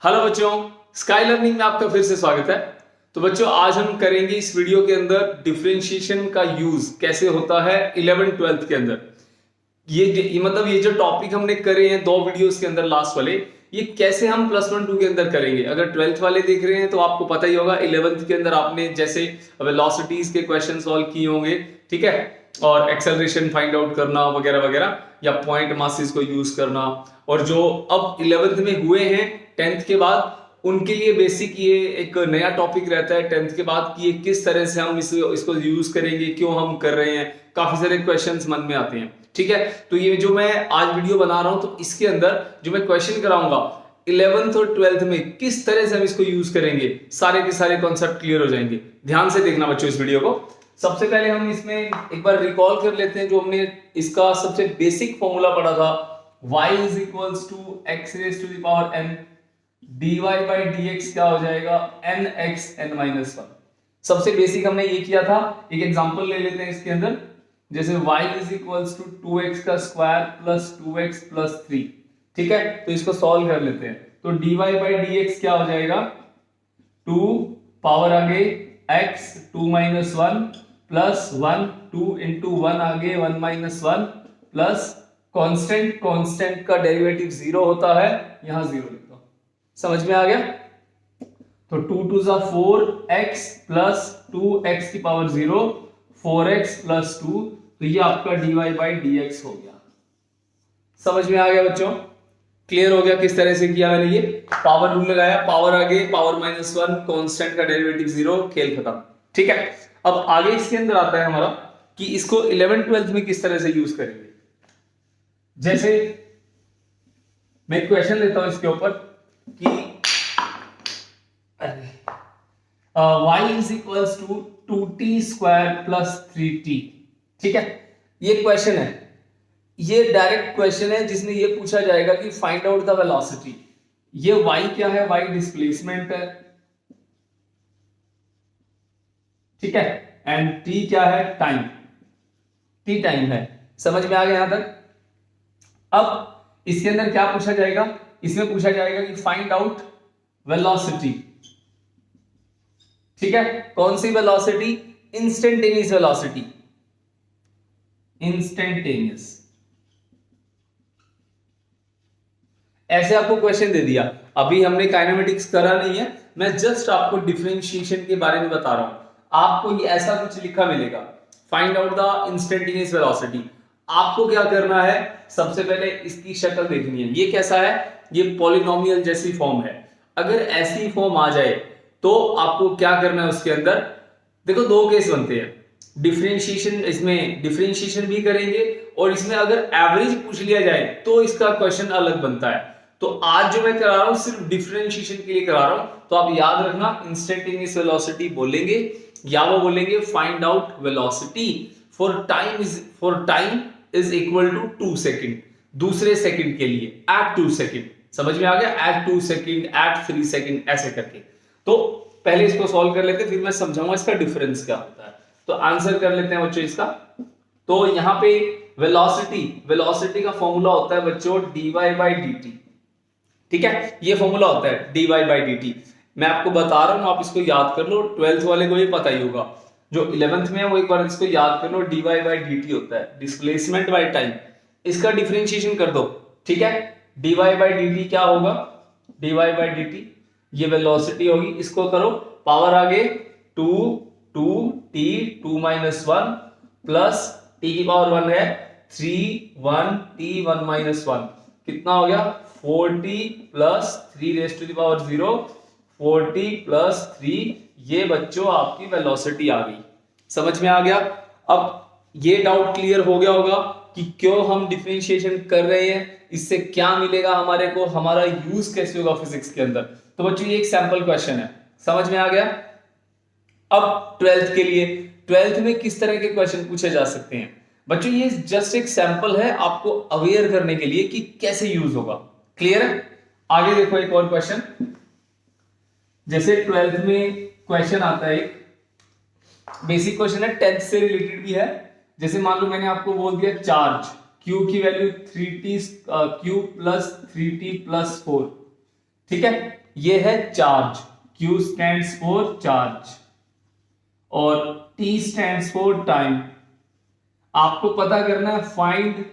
Hello बच्चों, sky learning में आपका फिर से स्वागत है। तो बच्चों आज हम करेंगे इस वीडियो के अंदर डिफरेंशिएशन का यूज कैसे होता है 11th 12th के अंदर। ये मतलब ये जो टॉपिक हमने करे हैं दो वीडियोस के अंदर लास्ट वाले, ये कैसे हम प्लस वन टू के अंदर करेंगे। अगर 12th वाले देख रहे हैं तो आपको पता ही होगा 11th के अंदर आपने जैसे वेलोसिटीज के क्वेश्चन सॉल्व किए होंगे, ठीक है, और एक्सेलरेशन फाइंड आउट करना वगैरह वगैरह, या पॉइंट मासेस को यूज करना। और जो अब 11th में हुए हैं 10th के बाद, उनके लिए बेसिक ये एक नया टॉपिक रहता है 10th के बाद कि ये किस तरह से हम इसको यूज करेंगे, क्यों हम कर रहे हैं। काफी सारे क्वेश्चंस मन में आते हैं, ठीक है। तो ये जो मैं आज वीडियो बना रहा हूं तो इसके अंदर जो मैं क्वेश्चन कराऊंगा 11th और 12th में किस तरह से हम इसको यूज करेंगे, सारे के सारे कॉन्सेप्ट क्लियर हो जाएंगे। ध्यान से देखना बच्चों इस वीडियो को। सबसे पहले हम इसमें एक बार रिकॉल कर लेते हैं जो हमने इसका सबसे बेसिक फॉर्मूला पढ़ा था, y is equals to x raise to the power n, dy by dx क्या हो जाएगा nx n माइनस वन। सबसे बेसिक हमने ये किया था। एक एग्जांपल ले लेते हैं इसके अंदर, जैसे y is equals to 2x का स्क्वायर प्लस 2x प्लस 3, ठीक है। तो इसको सॉल्व कर लेते हैं। तो dy बाई dx क्या हो जाएगा 2 पावर आगे x 2 माइनस 1 प्लस 1 2 इंटू 1 आगे 1 माइनस 1 प्लस कांस्टेंट का डेरिवेटिव 0 होता है, यहां 0 लिख दो। समझ में आ गया। तो 2 टू जा 4x प्लस 2x की पावर 0 4x प्लस 2, तो ये आपका dy बाई dx हो गया। समझ में आ गया बच्चों, क्लियर हो गया किस तरह से किया मैंने। ये पावर रूल लगाया, पावर आगे पावर माइनस 1, कांस्टेंट का डेरिवेटिव 0, खेल खत्म, ठीक है। अब आगे इसके अंदर आता है हमारा कि इसको 11th 12th में किस तरह से यूज करेंगे। जैसे मैं एक क्वेश्चन लेता हूं इसके ऊपर कि y is equals to 2t square plus 3t, ठीक है। ये क्वेश्चन है, ये डायरेक्ट क्वेश्चन है जिसमें ये पूछा जाएगा कि फाइंड आउट द वेलोसिटी। ये y क्या है, y डिस्प्लेसमेंट है, ठीक है, एंड t क्या है, टाइम, t टाइम है। समझ में आ गया यहां तक। अब इसके अंदर क्या पूछा जाएगा, इसमें पूछा जाएगा कि फाइंड आउट वेलोसिटी, ठीक है। कौन सी वेलोसिटी, इंस्टेंटेनियस वेलोसिटी, इंस्टेंटेनियस। ऐसे आपको क्वेश्चन दे दिया। अभी हमने काइनेमेटिक्स करा नहीं है, मैं जस्ट आपको डिफरेंशिएशन के बारे में बता रहा हूं। आपको ये ऐसा कुछ लिखा मिलेगा, find out the instantaneous velocity. आपको क्या करना है, सबसे पहले इसकी शक्ल देखनी है। ये कैसा है, ये पॉलिनोमियल जैसी फॉर्म है। अगर ऐसी फॉर्म आ जाए तो आपको क्या करना है, उसके अंदर देखो दो केस बनते हैं, डिफरेंशिएशन, इसमें डिफरेंशिएशन भी करेंगे और इसमें अगर एवरेज पूछ लिया जाए तो इसका क्वेश्चन अलग बनता है। तो आज जो मैं करा रहा हूं सिर्फ डिफरेंशिएशन के लिए करा रहा हूं, तो आप याद रखना इंस्टेंटेनियस वेलोसिटी बोलेंगे या वो बोलेंगे find out velocity for time is equal to 2 second, दूसरे सेकंड के लिए एट 2 सेकंड। समझ में आ गया, एट 2 सेकंड, एट 3 सेकंड, ऐसे करके। तो पहले इसको सॉल्व कर लेते हैं, फिर मैं समझाऊंगा इसका डिफरेंस क्या होता है। तो आंसर कर लेते हैं बच्चों इसका। तो यहां पे वेलोसिटी का फॉर्मूला होता है बच्चों dy बाई dt, ठीक है। ये फॉर्मूला होता है dy बाई dt। मैं आपको बता रहा हूं, आप इसको याद कर लो, 12th वाले को भी पता ही होगा। जो 11th में है वो एक बार इसको याद कर लो, dy बाई dt होता है डिस्प्लेसमेंट बाई टाइम। इसका डिफरेंशिएशन कर दो, ठीक है। dy बाई dt क्या होगा, dy बाई dt ये वेलोसिटी होगी, इसको करो पावर आगे 2 2t 2 माइनस 1 प्लस t की पावर 1 है 3 1 t 1 माइनस 1, कितना हो गया 4t plus 3 raise to the power 0, 4t plus 3। ये बच्चों आपकी वेलोसिटी आ गई। समझ में आ गया। अब ये डाउट क्लियर हो गया होगा कि क्यों हम डिफरेंशिएशन कर रहे हैं, इससे क्या मिलेगा हमारे को, हमारा यूज कैसे होगा फिजिक्स के अंदर। तो बच्चों ये एक सैंपल क्वेश्चन है, समझ में आ गया। अब 12th के लिए, 12th में किस तरह के क्वेश्चन पूछे जा सकते हैं बच्चों, ये जस्ट एक सैंपल है आपको अवेयर करने के लिए कि कैसे यूज होगा। क्लियर है। आगे देखो एक और क्वेश्चन, जैसे 12th में क्वेश्चन आता है, बेसिक क्वेश्चन है, 10th से रिलेटेड भी है। जैसे मान लो मैंने आपको बोल दिया चार्ज Q की value 3t Q plus 3t plus 4, ठीक है। ये है charge, Q stands for charge और T स्टैंड्स फॉर टाइम। आपको पता करना है फाइंड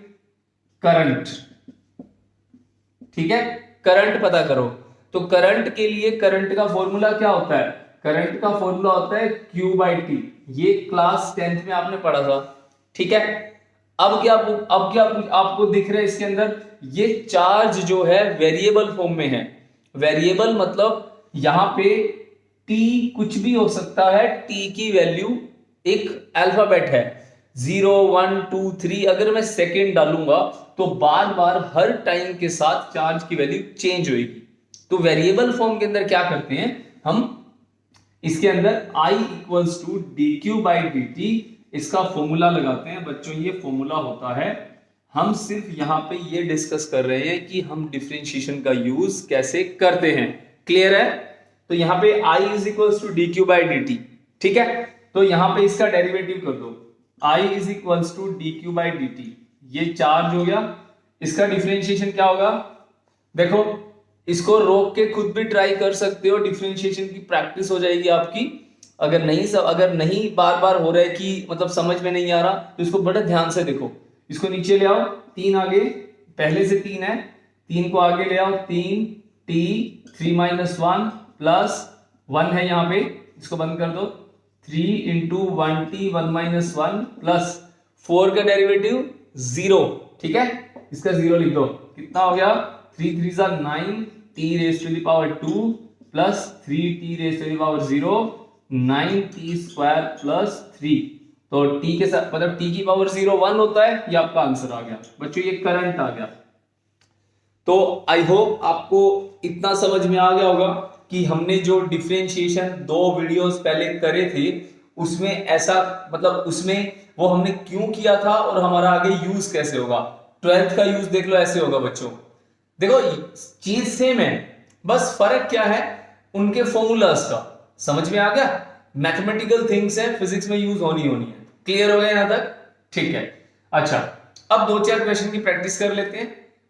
करंट, ठीक है, करंट पता करो। तो करंट के लिए करंट का फॉर्मूला क्या होता है? करंट का फॉर्मूला होता है Q/T। ये क्लास 10th में आपने पढ़ा था, ठीक है। अब क्या आपको दिख रहा है इसके अंदर? ये चार्ज जो है वेरिएबल फॉर्म में है। वेरिएबल मतलब यहां पे t कुछ भी हो सकता है, t की वैल्यू एक अल्फाबेट है, 0 1 2 3। अगर मैं सेकेंड डालूंगा तो बार बार हर टाइम के साथ चार्ज की वैल्यू चेंज होगी। तो वेरिएबल फॉर्म के अंदर क्या करते हैं हम, इसके अंदर I इक्वल्स टू dQ/dt इसका फॉर्मूला लगाते हैं। बच्चों ये फॉर्मूला होता है, हम सिर्फ यहां पे ये डिस्कस कर रहे हैं कि हम डिफरेंशिएशन का यूज कैसे करते हैं। क्लियर है? तो यहां पे I is equals to dQ/dt, ठीक है। तो यहां पे इसका डेरिवेटिव कर दो, I is equals to dQ/dt। ये चार्ज हो गया, इसका डिफरेंशिएशन क्या होगा? देखो इसको रोक के खुद भी ट्राई कर सकते हो, डिफरेंशिएशन की प्रैक्टिस हो जाएगी आपकी। अगर नहीं बार बार हो रहा है कि मतलब समझ में नहीं आ रहा, तो इसको बड़े ध्यान से देखो। इसको नीचे ले आओ, 3 आगे, पहले से 3 है, 3 को आगे ले आओ, 3 t 3 - 1 प्लस 1 है यहाँ पे, इसको बंद कर दो, 3 × 1t 1 - 1 प्लस 4 का डेरिवेटिव 0, ठीक है। इसका 0 लिख दो, कितना हो गया? 3 3 = 9 t⁻² plus 3t⁻0 9t² plus 3। तो t के साथ मतलब t की पावर 0 1 होता है, ये आपका आंसर आ गया। बच्चों ये करंट आ गया। तो आई होप आपको इतना समझ में आ गया होगा कि हमने जो डिफरेंशिएशन 2 वीडियोस पहले करे थे उसमें ऐसा मतलब उसमें वो हमने क्यों किया था और हमारा आगे यूज कैसे होगा। 12th का यूज देख लो, ऐसे होगा बच्चों। देखो चीज सेम है, बस फर्क क्या है उनके फॉर्मूलाज का। समझ में आ गया? मैथमेटिकल थिंग्स है, फिजिक्स में यूज होनी है। क्लियर हो गया यहां तक? ठीक है। अच्छा, अब 2-4 क्वेश्चन की प्रैक्टिस कर लेते हैं,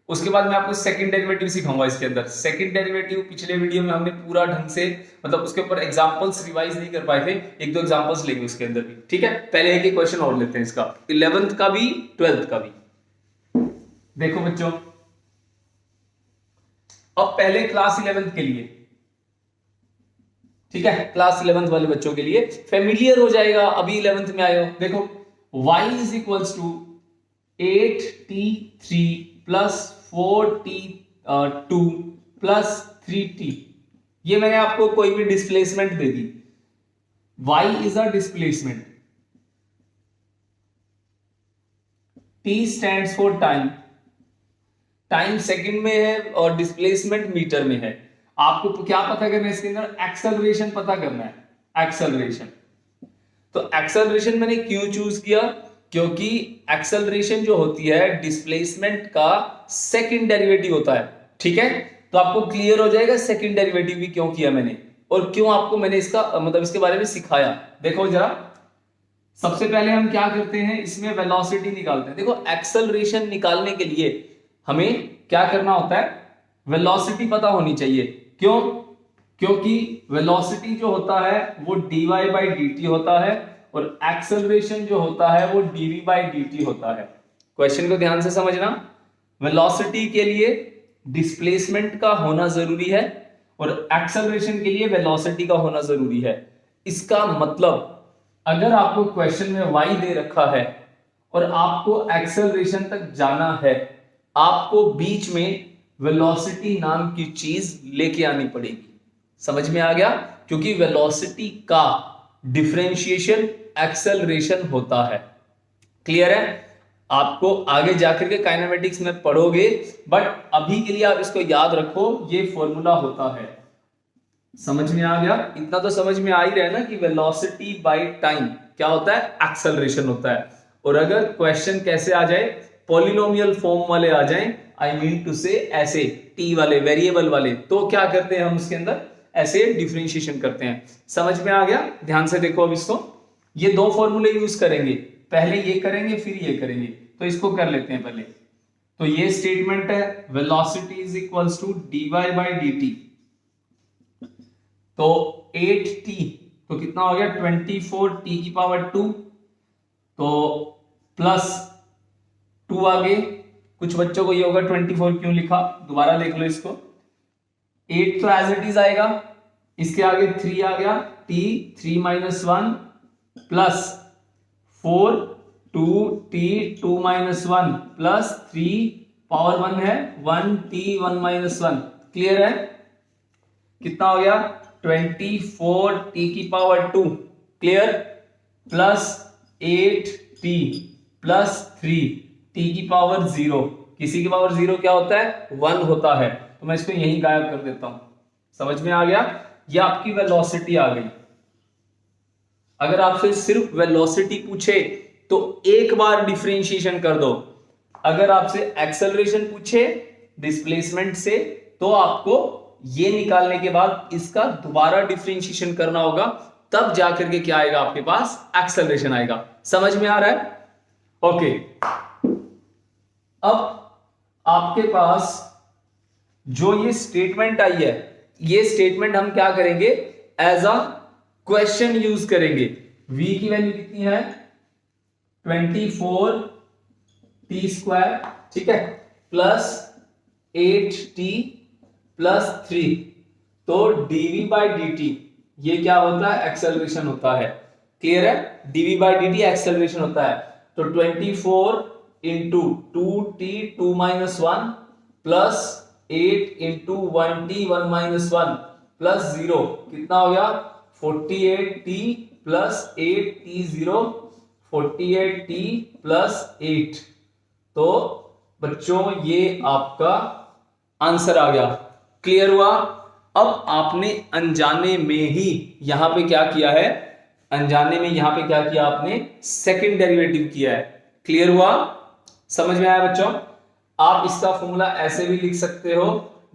उसके बाद मैं आपको सेकंड डेरिवेटिव सिखाऊंगा। इसके अंदर सेकंड डेरिवेटिव पिछले वीडियो में हमने पूरा ढंग से मतलब उसके ऊपर एग्जांपल्स रिवाइज नहीं कर पाए थे, 1-2 एग्जांपल्स लेंगे उसके अंदर भी, ठीक है। पहले एक क्वेश्चन और लेते हैं इसका, 11th का भी 12th का भी। देखो बच्चों, अब पहले क्लास 11th के लिए, ठीक है, क्लास 11th वाले बच्चों के लिए फेमिलियर हो जाएगा, अभी 11th में आए हो। देखो y is equals to 8t3 plus 4t2 plus 3t। ये मैंने आपको कोई भी डिस्प्लेसमेंट दे दी, y is a displacement, t stands for time, time second में है और डिस्प्लेसमेंट मीटर में है। आपको क्या पता करना है इसके अंदर? एक्सेलरेशन पता करना है, एक्सेलरेशन। तो एक्सेलरेशन मैंने क्यों चूज किया? क्योंकि एक्सेलरेशन जो होती है डिस्प्लेसमेंट का सेकंड डेरिवेटिव होता है, ठीक है। तो आपको क्लियर हो जाएगा सेकंड डेरिवेटिव भी क्यों किया मैंने और क्यों आपको मैंने इसका मतलब इसके बारे में सिखाया। देखो जरा, सबसे पहले हम क्या करते हैं, इसमें वेलोसिटी निकालते हैं। देखो एक्सेलरेशन निकालने के लिए हमें क्या करना होता है, वेलोसिटी पता होनी चाहिए। क्यों? क्योंकि वेलोसिटी जो होता है वो dy/dt होता है और एक्सेलरेशन जो होता है वो dv/dt होता है। क्वेश्चन को ध्यान से समझना, वेलोसिटी के लिए डिस्प्लेसमेंट का होना जरूरी है और एक्सेलरेशन के लिए वेलोसिटी का होना जरूरी है। इसका मतलब अगर आपको क्वेश्चन में y दे रखा है और आपको एक्सेलरेशन तक जाना है, आपको बीच में वेलोसिटी नाम की चीज लेके आनी पड़ेगी। समझ में आ गया? क्योंकि वेलोसिटी का डिफरेंशिएशन एक्सेलरेशन होता है। क्लियर है? आपको आगे जाकर के काइनेमेटिक्स में पढ़ोगे, बट अभी के लिए आप इसको याद रखो, ये फॉर्मूला होता है। समझ में आ गया? इतना तो समझ में आ ही रहा है ना कि वेलोसिटी बाय टाइम क्या होता है, एक्सेलरेशन होता है। और अगर क्वेश्चन कैसे आ जाए, पॉलिनोमियल फॉर्म वाले आ जाएं, आई मीन टू से ऐसे टी वाले वेरिएबल वाले, तो क्या करते हैं हम उसके अंदर ऐसे डिफरेंशिएशन करते हैं। समझ में आ गया? ध्यान से देखो अब इसको, ये 2 फॉर्मूले यूज करेंगे, पहले ये करेंगे फिर ये करेंगे। तो इसको कर लेते हैं पहले। तो ये स्टेटमेंट है velocity is equals to dy/dt, तो 8t, तो कितना हो गया 24t की पावर 2, तो प्लस 2 आगे, कुछ बच्चों को ये होगा 24 क्यों लिखा, दोबारा देख लो इसको। 8 तो एज इट इज आएगा, इसके आगे 3 आ गया, t 3 minus 1 plus 4 2t 2 minus 1 plus 3 power 1 है 1t 1 माइनस 1। क्लियर है? कितना हो गया 24t की power 2, clear, plus 8t plus 3t की पावर 0। किसी की पावर 0 क्या होता है 1 होता है, तो मैं इसको यहीं गायब कर देता हूं। समझ में आ गया? ये आपकी वेलोसिटी आ गई। अगर आपसे सिर्फ वेलोसिटी पूछे तो एक बार डिफरेंशिएशन कर दो, अगर आपसे एक्सेलरेशन पूछे डिस्प्लेसमेंट से तो आपको ये निकालने के बाद इसका दोबारा डिफरेंशिएशन करना होगा, तब जाकर के क्या आएगा आपके पास एक्सेलरेशन आएगा। समझ में आ रहा है? ओके, अब आपके पास जो ये स्टेटमेंट आई है, ये स्टेटमेंट हम क्या करेंगे एज अ क्वेश्चन यूज करेंगे। v की वैल्यू कितनी है 24t स्क्वायर, ठीक है, प्लस 8t प्लस 3, तो dv बाई dt ये क्या होता है एक्सेलरेशन होता है। क्लियर है? dv बाई dt एक्सेलरेशन होता है। तो 24 into 2t 2 minus 1 plus 8 into 1t 1 minus 1 plus 0, कितना हो गया 48t plus 8t0, 48t plus 8। तो बच्चों ये आपका आंसर आ गया। क्लियर हुआ? अब आपने अनजाने में ही यहां पे क्या किया है, अनजाने में यहां पे क्या किया आपने सेकंड डेरिवेटिव किया है। क्लियर हुआ? समझ में आया बच्चों? आप इसका फॉर्मूला ऐसे भी लिख सकते हो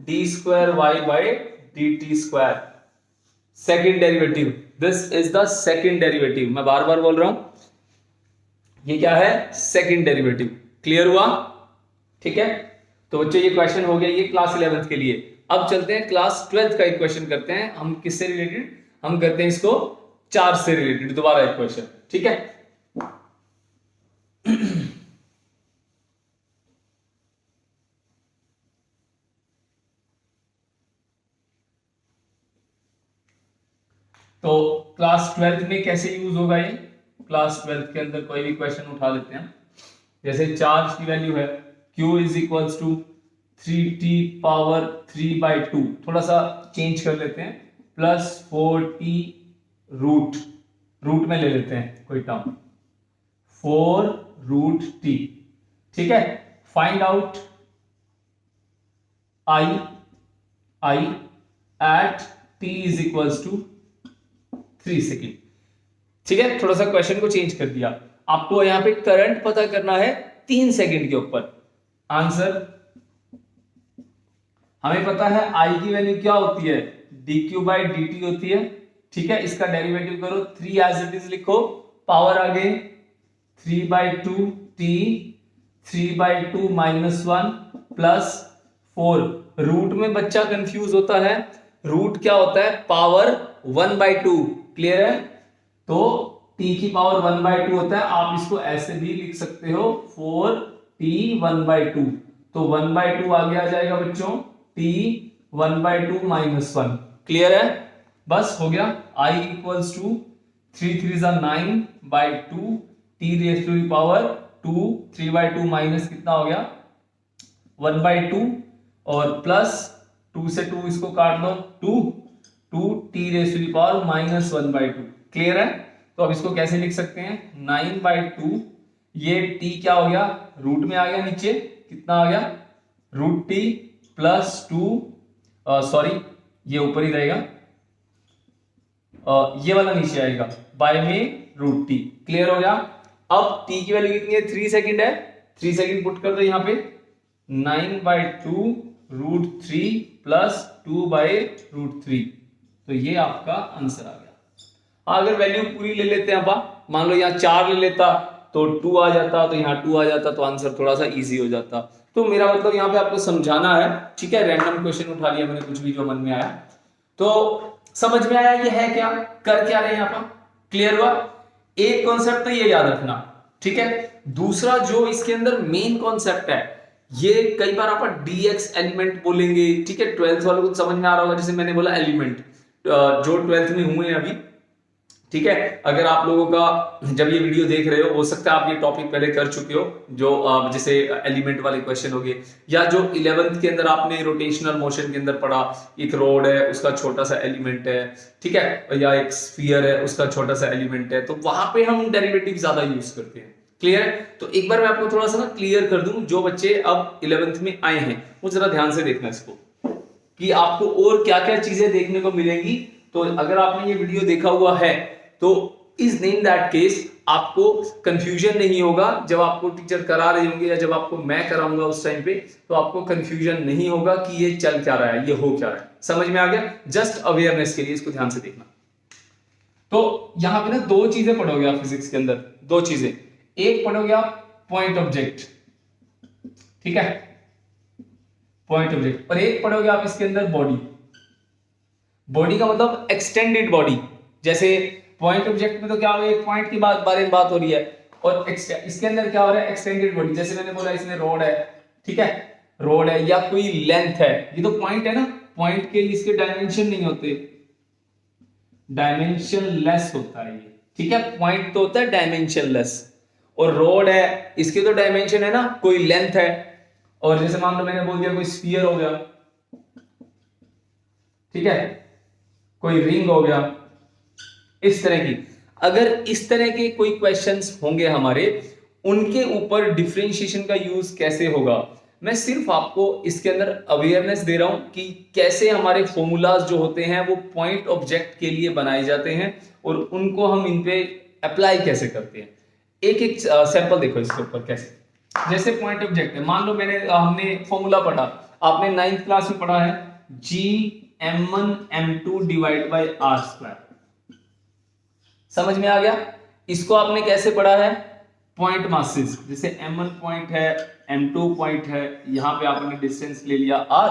D square Y by D T square, second derivative, this is the second derivative. मैं बार बार बोल रहा हूं ये क्या है सेकेंड डेरिवेटिव। क्लियर हुआ? ठीक है, तो बच्चों ये क्वेश्चन हो गया ये क्लास 11th के लिए। अब चलते हैं क्लास 12th का एक क्वेश्चन करते हैं हम। किससे रिलेटेड? हम करते हैं इसको चार्ज से रिलेटेड, दोबारा एक क्वेश्चन, ठीक है। तो क्लास 12th में कैसे यूज होगा ये? क्लास 12th के अंदर कोई भी क्वेश्चन उठा लेते हैं, जैसे चार्ज की वैल्यू है Q is equals to 3t power 3/2, थोड़ा सा चेंज कर लेते हैं, प्लस 4t रूट में ले लेते हैं कोई टर्म 4√t, ठीक है। Find out I at t is equals to 3 second, ठीक है। थोड़ा सा क्वेश्चन को चेंज कर दिया, आपको यहां पे करंट पता करना है 3 सेकेंड के ऊपर। आंसर हमें पता है I की वैल्यू क्या होती है dq बाई dt होती है, ठीक है। इसका डेरिवेटिव करो, 3 एज इट इज लिखो, पावर आगे 3/2t 3/2 माइनस 1 प्लस 4। रूट में बच्चा कंफ्यूज होता है, रूट क्या होता है पावर 1/2, क्लियर है। तो t की पावर 1/2 होता है, आप इसको ऐसे भी लिख सकते हो 4t 1/2, तो 1/2 आगे आ जाएगा बच्चों t 1/2 माइनस 1, क्लियर है। बस हो गया। I equals to 3 3 9/2 t raise to the power 2, 3/2 minus कितना हो गया 1/2 और प्लस 2 से 2 इसको काट दो 2 t raise to the power minus 1/2, clear है। तो अब इसको कैसे लिख सकते हैं 9/2, ये t क्या हो गया रूट में आ गया, नीचे कितना आ गया √t प्लस 2, सॉरी ये ऊपर ही रहेगा, ये वाला नीचे आएगा बाय में √t, क्लियर हो गया। अब t की वैल्यू कितनी है 3 सेकंड है, 3 सेकंड पुट कर दो यहां पे 9/2 √3 प्लस 2/√3, तो ये आपका आंसर आ गया। अगर वैल्यू पूरी ले लेते हैं आप, मान लो यहाँ 4 ले लेता तो 2 आ जाता, तो यहाँ 2 आ जाता, तो आंसर थोड़ा सा इजी हो जाता। तो मेरा मतलब यहाँ पे आपको समझाना है, ठीक है। रैंडम क्वेश्चन उठा लिया मैंने, कुछ भी जो मन में आया। तो समझ में आया ये है क्या, कर क्या रहे हैं यहाँ पर, क्लियर हुआ। एक कॉन्सेप्ट तो ये याद रखना, ठीक है। दूसरा जो इसके अंदर मेन कॉन्सेप्ट है, ये कई बार आप डीएक्स एलिमेंट बोलेंगे, ठीक है। 12th वालों को समझ में आ रहा होगा, जैसे मैंने बोला एलिमेंट जो 12th में हुए हैं अभी, ठीक है। अगर आप लोगों का जब ये वीडियो देख रहे हो सकता है आप ये टॉपिक पहले कर चुके हो, जो जैसे एलिमेंट वाले क्वेश्चन हो गए, या जो 11th के अंदर आपने रोटेशनल मोशन के अंदर पढ़ा, एक रोड है उसका छोटा सा एलिमेंट है, ठीक है, या एक स्फीयर है उसका छोटा सा एलिमेंट है, तो वहां पे हम डेरिवेटिव ज्यादा यूज करते हैं, क्लियर है। तो एक बार मैं आपको थोड़ा सा ना क्लियर कर दूं, जो बच्चे अब 11th में आए हैं वो जरा ध्यान से देखना इसको, कि आपको और क्या क्या चीजें देखने को मिलेंगी। तो अगर आपने ये वीडियो देखा हुआ है तो इज इन दैट केस आपको कंफ्यूजन नहीं होगा, जब आपको टीचर करा रहे होंगे या जब आपको मैं कराऊंगा उस टाइम पे, तो आपको कंफ्यूजन नहीं होगा कि ये चल क्या रहा है, ये हो क्या रहा है, समझ में आ गया। जस्ट अवेयरनेस के लिए इसको ध्यान से देखना। तो यहां पे ना दो चीजें पढ़ोगे आप फिजिक्स के अंदर, दो चीजें, एक पढ़ोगे आप पॉइंट ऑब्जेक्ट, ठीक है, पॉइंट ऑब्जेक्ट, और एक पढ़ोगे आप इसके अंदर बॉडी। बॉडी का मतलब एक्सटेंडेड बॉडी, जैसे पॉइंट ऑब्जेक्ट में तो क्या हो गया, एक पॉइंट की बारे में बात हो रही है, और इसके अंदर क्या हो रहा है, एक्सटेंडेड बॉडी। जैसे मैंने बोला इसमें रोड है, ठीक है, रोड है या कोई लेंथ है, ये तो पॉइंट है ना, पॉइंट के इसके डायमेंशन नहीं होते, डायमेंशन लेस होता है ये, ठीक है। पॉइंट तो होता है डायमेंशन लेस, और रोड है इसके तो डायमेंशन है ना, कोई लेंथ है। और जैसे मान लो मैंने बोल दिया कोई स्फीयर हो गया, ठीक है, कोई रिंग हो गया, इस तरह की। अगर इस तरह के कोई क्वेश्चंस होंगे हमारे, उनके ऊपर डिफरेंशिएशन का यूज कैसे होगा, मैं सिर्फ आपको इसके अंदर अवेयरनेस दे रहा हूं कि कैसे हमारे फॉर्मूलाज जो होते हैं वो पॉइंट ऑब्जेक्ट के लिए बनाए जाते हैं, और उनको हम इन पे अप्लाई कैसे करते हैं। एक एक सैंपल देखो इसके ऊपर कैसे। जैसे पॉइंट ऑब्जेक्ट है, मान लो हमने फॉर्मूला पढ़ा, आपने 9th क्लास में पढ़ा है, Gm1m2 divide by are square, समझ में आ गया। इसको आपने कैसे पढ़ा है, पॉइंट मासेस, जैसे m1 पॉइंट है, m2 पॉइंट है, यहां पे आपने डिस्टेंस ले लिया r,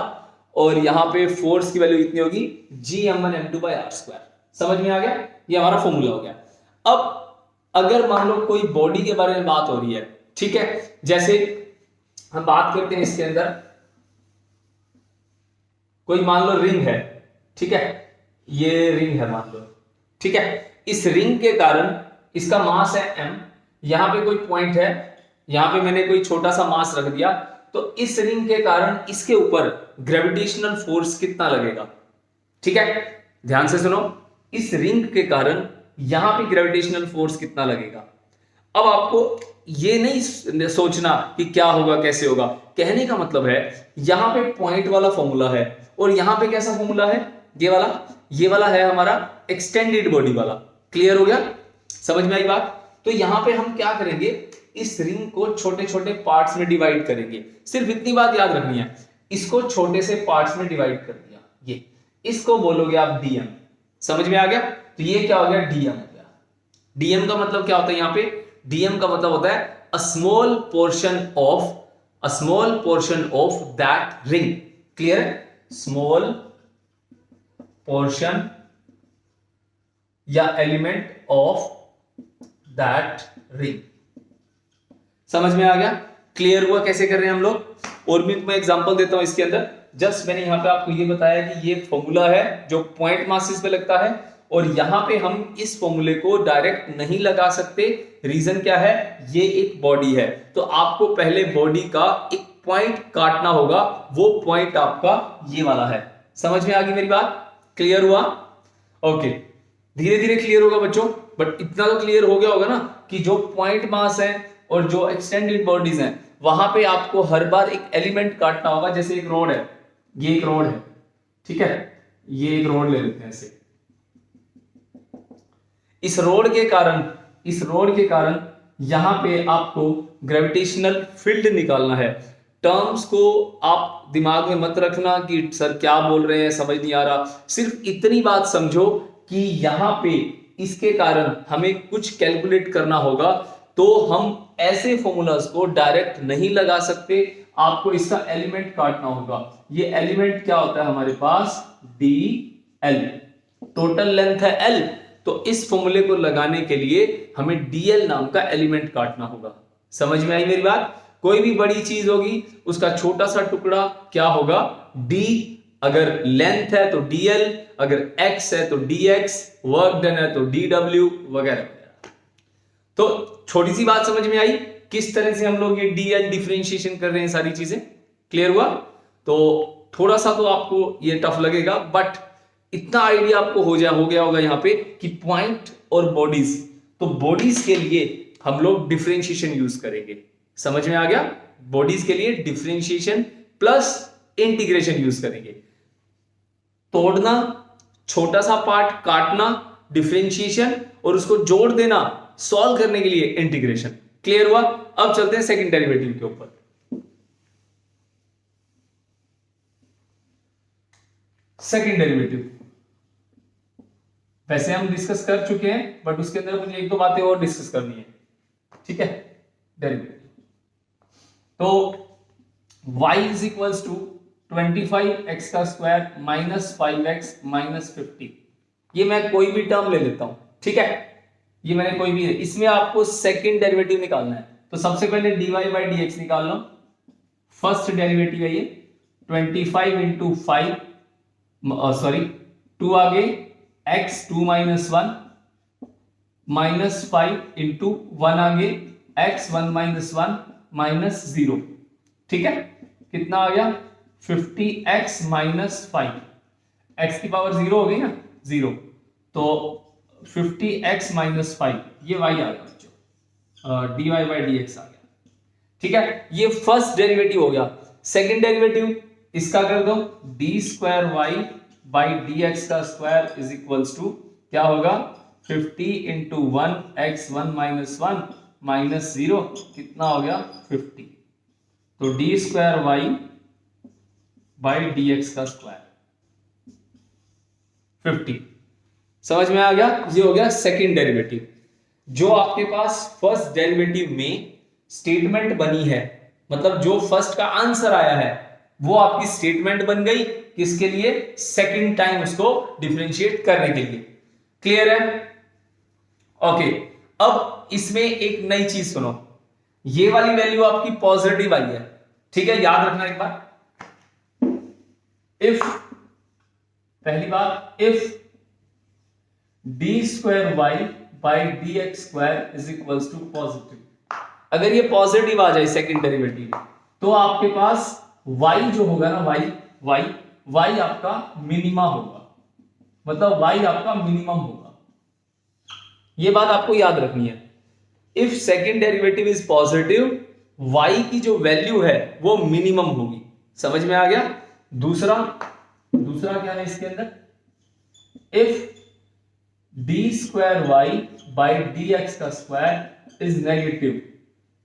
और यहां पे फोर्स की वैल्यू कितनी होगी, Gm1m2 बाई आर स्क्वायर, समझ में आ गया। ये हमारा फॉर्मूला हो गया। अब अगर मान लो कोई बॉडी के बारे में बात हो रही है, ठीक है, जैसे हम बात करते हैं इसके अंदर, कोई मान लो रिंग है, ठीक है, ये रिंग है मान लो, ठीक है। इस रिंग के कारण इसका मास है m, यहां पे कोई पॉइंट है, यहां पे मैंने कोई छोटा सा मास रख दिया, तो इस रिंग के कारण इसके ऊपर ग्रेविटेशनल फोर्स कितना लगेगा, ठीक है, ध्यान से सुनो। इस रिंग के कारण यहां पे ग्रेविटेशनल फोर्स कितना लगेगा। अब आपको ये नहीं सोचना कि क्या होगा कैसे होगा, कहने का मतलब है यहां पे पॉइंट वाला फॉर्मूला है, और यहां पे कैसा फॉर्मूला है, ये वाला है हमारा एक्सटेंडेड बॉडी वाला, क्लियर हो गया, समझ में आई बात। तो यहां पे हम क्या करेंगे, इस रिंग को छोटे छोटे पार्ट्स में डिवाइड करेंगे, सिर्फ इतनी बात याद रखनी है, इसको छोटे से पार्ट्स में डिवाइड कर दिया, ये इसको बोलोगे आप डीएम, समझ में आ गया। तो ये क्या हो गया, डीएम हो गया। डीएम का मतलब क्या होता है, यहां पे डीएम का मतलब होता है a small portion of that ring, clear है, स्मॉल पोर्शन या एलिमेंट ऑफ दैट रिंग, समझ में आ गया, क्लियर हुआ कैसे कर रहे हैं हम लोग। और भी मैं एग्जांपल देता हूं इसके अंदर, जस्ट मैंने यहां पे आपको ये बताया कि ये फॉर्मूला है जो पॉइंट मासेस पे लगता है, और यहां पे हम इस फॉर्मूले को डायरेक्ट नहीं लगा सकते, रीजन क्या है, ये एक बॉडी है, तो आपको पहले बॉडी का एक पॉइंट काटना होगा, वो पॉइंट आपका ये वाला है, समझ में आ गई मेरी बात, क्लियर हुआ, ओके। धीरे धीरे क्लियर होगा बच्चों, बट इतना तो क्लियर हो गया होगा ना कि जो पॉइंट मास है और जो एक्सटेंडेड बॉडीज हैं, वहां पे आपको हर बार एक एलिमेंट काटना होगा। जैसे एक रोड है, ये एक रोड है, ठीक है, ये एक रोड ले लेते हैं ऐसे, इस रोड के कारण यहां पे आपको ग्रेविटेशनल फील्ड निकालना है। टर्म्स को आप दिमाग में मत रखना कि सर क्या बोल रहे हैं, समझ नहीं आ रहा, सिर्फ इतनी बात समझो कि यहां पे इसके कारण हमें कुछ कैलकुलेट करना होगा, तो हम ऐसे फॉर्मूलाज को डायरेक्ट नहीं लगा सकते, आपको इसका एलिमेंट काटना होगा। ये एलिमेंट क्या होता है हमारे पास, डी एल, टोटल लेंथ है l, तो इस फॉर्मूले को लगाने के लिए हमें dl नाम का एलिमेंट काटना होगा। समझ में आई मेरी बात? कोई भी बड़ी चीज होगी उसका छोटा सा टुकड़ा क्या होगा, d, अगर लेंथ है तो dl, अगर x है तो dx, वर्क डन है तो dw वगैरह वगैरह। तो छोटी सी बात समझ में आई किस तरह से हम लोग ये dl डिफरेंशिएशन कर रहे हैं, सारी चीजें क्लियर हुआ? तो थोड़ा सा तो आपको ये टफ लगेगा, बट इतना आइडिया आपको हो गया होगा यहाँ पे कि पॉइंट और बॉडीज, तो बॉडीज के लिए हम लोग डिफरेंशिएशन यूज करेंगे। समझ में आ गया? बॉडीज के लिए डिफरेंशिएशन प्लस इंटीग्रेशन यूज करेंगे। तोड़ना, छोटा सा पार्ट काटना, डिफरेंशिएशन, और उसको जोड़ देना सॉल्व करने के लिए इंटीग्रेशन। क्लियर हुआ? अब चलते हैं सेकंड डेरिवेटिव के ऊपर। सेकंड डेरिवेटिव वैसे हम डिस्कस कर चुके हैं, बट उसके अंदर मुझे एक दो बातें और डिस्कस करनी है। ठीक है, डेरिवेटिव तो y is equals to 25x का स्क्वायर माइनस 5x माइनस 50। ये मैं कोई भी टर्म ले लेता हूं, ठीक है, ये मैंने कोई भी, इसमें आपको सेकंड डेरिवेटिव निकालना है। तो सबसे पहले dy बाई डी एक्स निकाल लो। फर्स्ट डेरिवेटिव है ये 25 इंटू 5, सॉरी 2 आगे x 2 माइनस 1 माइनस 5 इंटू 1 आगे x 1 माइनस 1 माइनस 0। ठीक है, कितना आ गया 50x माइनस 5, x की पावर 0 हो गई ना, 0, तो 50x माइनस 5 ये y आ गया बच्चों, dy बाई डी एक्स आ गया। ठीक है, ये फर्स्ट डेरिवेटिव हो गया। सेकंड डेरिवेटिव इसका कर दो, D square Y by D X का स्क्वायर इज इक्वल्स टू क्या होगा 50 इंटू 1 x 1 माइनस 1 माइनस 0, कितना हो गया 50। तो D square Y by D X का स्क्वायर 50। समझ में आ गया? ये हो गया सेकंड डेरिवेटिव। जो आपके पास फर्स्ट डेरिवेटिव में स्टेटमेंट बनी है, मतलब जो फर्स्ट का आंसर आया है वो आपकी स्टेटमेंट बन गई, किसके लिए, सेकंड टाइम उसको डिफरेंशिएट करने के लिए। क्लियर है? ओके, अब इसमें एक नई चीज सुनो, ये वाली वैल्यू आपकी पॉजिटिव आई है, ठीक है, याद रखना एक बार। इफ, पहली बात, if D square Y by D X square is equals to positive, अगर ये पॉजिटिव आ जाए सेकंड डेरिवेटिव, तो आपके पास y जो होगा ना, y आपका मिनिमा होगा, मतलब y आपका मिनिमम होगा। ये बात आपको याद रखनी है। If second derivative is positive, y की जो वैल्यू है वो मिनिमम होगी। समझ में आ गया? दूसरा क्या है इसके अंदर, if D square Y by D X का square is negative,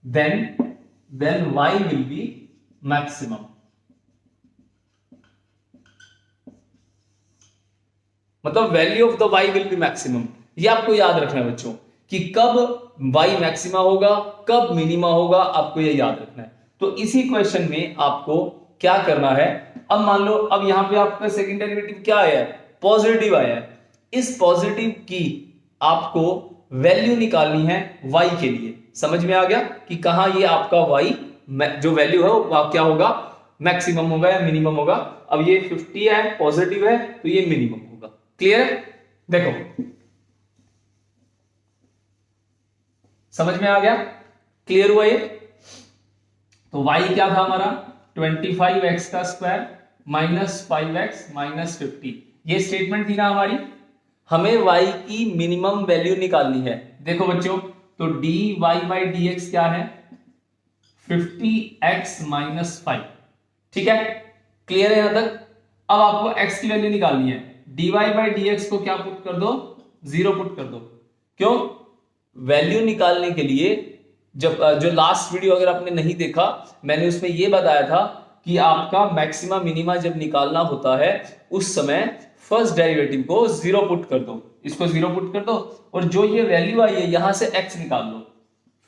then y will be maximum। मतलब value of the y will be maximum. ये आपको याद रखना है बच्चों कि कब y मैक्सिमा होगा, कब मिनिमा होगा, आपको ये याद रखना है। तो इसी क्वेश्चन में आपको क्या करना है, अब मान लो अब यहां पे आपका सेकंड डेरिवेटिव क्या आया है, पॉजिटिव आया है। इस पॉजिटिव की आपको वैल्यू निकालनी है y के लिए। समझ में आ गया कि कहां ये आपका y जो वैल्यू है वो क्या होगा, मैक्सिमम होगा या मिनिमम होगा। अब ये 50 है, पॉजिटिव है, तो ये मिनिमम होगा। क्लियर है? देखो, समझ में आ गया? क्लियर हुआ ये? तो y क्या था हमारा 25x का स्क्वायर माइनस 5x माइनस 50। ये स्टेटमेंट थी ना हमारी, हमें y की मिनिमम वैल्यू निकालनी है। देखो बच्चों, तो dy बाई डी एक्स क्या है 50x माइनस 5। ठीक है, क्लियर है यहां तक? अब आपको x की वैल्यू निकालनी है, dy बाई डी एक्स को क्या पुट कर दो, 0 पुट कर दो। क्यों? वैल्यू निकालने के लिए जब जो लास्ट वीडियो अगर आपने नहीं देखा, मैंने उसमें यह बताया था कि आपका मैक्सिमा मिनिमा जब निकालना होता है उस समय फर्स्ट डेरिवेटिव को 0 पुट कर दो, इसको 0 पुट कर दो, और जो ये वैल्यू आई है यहां से x निकाल लो।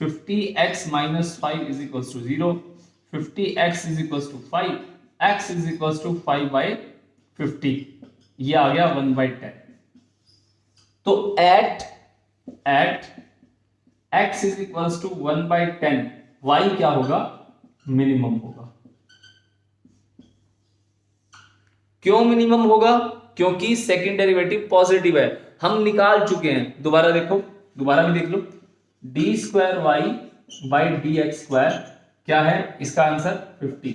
50x minus 5 is equal to 0, 50x is equal to 5, x is equal to 5 by 50, ये आ गया 1/10। तो at x is equals to 1/10 y क्या होगा, मिनिमम होगा। क्यों मिनिमम होगा, क्योंकि सेकंड डेरिवेटिव पॉजिटिव है, हम निकाल चुके हैं। दोबारा देखो, दोबारा भी देख लो, d2y/dx² क्या है इसका आंसर 50।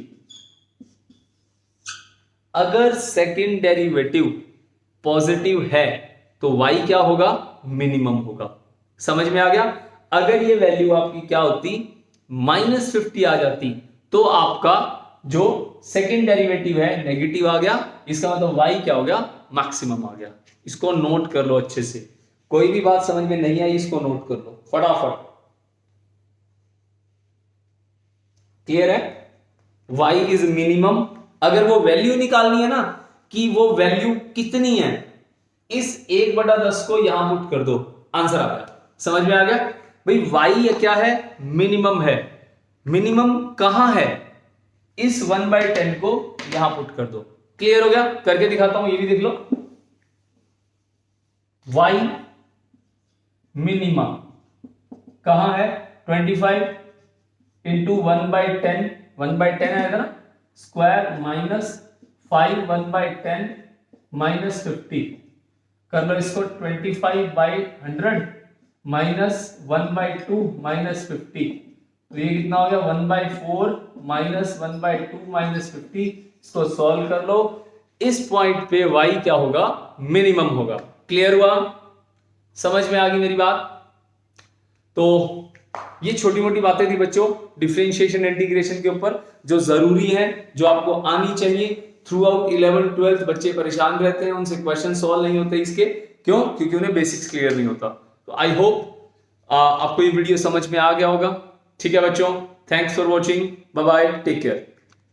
अगर सेकंड डेरिवेटिव पॉजिटिव है तो y क्या होगा, मिनिमम होगा। समझ में आ गया। अगर ये वैल्यू आपकी क्या होती, -50 आ जाती, तो आपका जो सेकंड डेरिवेटिव है नेगेटिव आ गया, इसका मतलब y क्या हो गया, मैक्सिमम आ गया। इसको नोट कर लो अच्छे से, कोई भी बात समझ में नहीं आई इसको नोट कर लो फटाफट। क्लियर है, y इज मिनिमम। अगर वो वैल्यू निकालनी है ना कि वो वैल्यू कितनी है, इस 1/10 को यहां पुट कर दो, आंसर आ गया। समझ में आ गया भाई, y क्या है, मिनिमम है। मिनिमम कहां है, इस 1/10 को यहां पुट कर दो। क्लियर हो गया, करके दिखाता हूं, ये भी देख लो। y मिनिमम कहां है, 25 इंटू 1/10, 1/10 आएगा ना, स्क्वायर -5 1/10 -50 कर लो इसको, 25/100 -1/2 -50, तो ये कितना हो गया, 1/4 -1/2 -50। इसको सॉल्व कर लो, इस पॉइंट पे y क्या होगा, मिनिमम होगा। क्लियर हुआ, समझ में आ गई मेरी बात। तो ये छोटी मोटी बातें थी बच्चों डिफरेंशिएशन इंटीग्रेशन के ऊपर, जो जरूरी है, जो आपको आनी चाहिए। थ्रू आउट 11th 12th बच्चे परेशान रहते हैं, उनसे क्वेश्चन सॉल्व नहीं होते इसके, क्यों, क्योंकि उन्हें बेसिक्स क्लियर नहीं होता। तो आई होप आपको ये वीडियो समझ में आ गया होगा। ठीक है बच्चों, thanks for watching, bye bye, take care.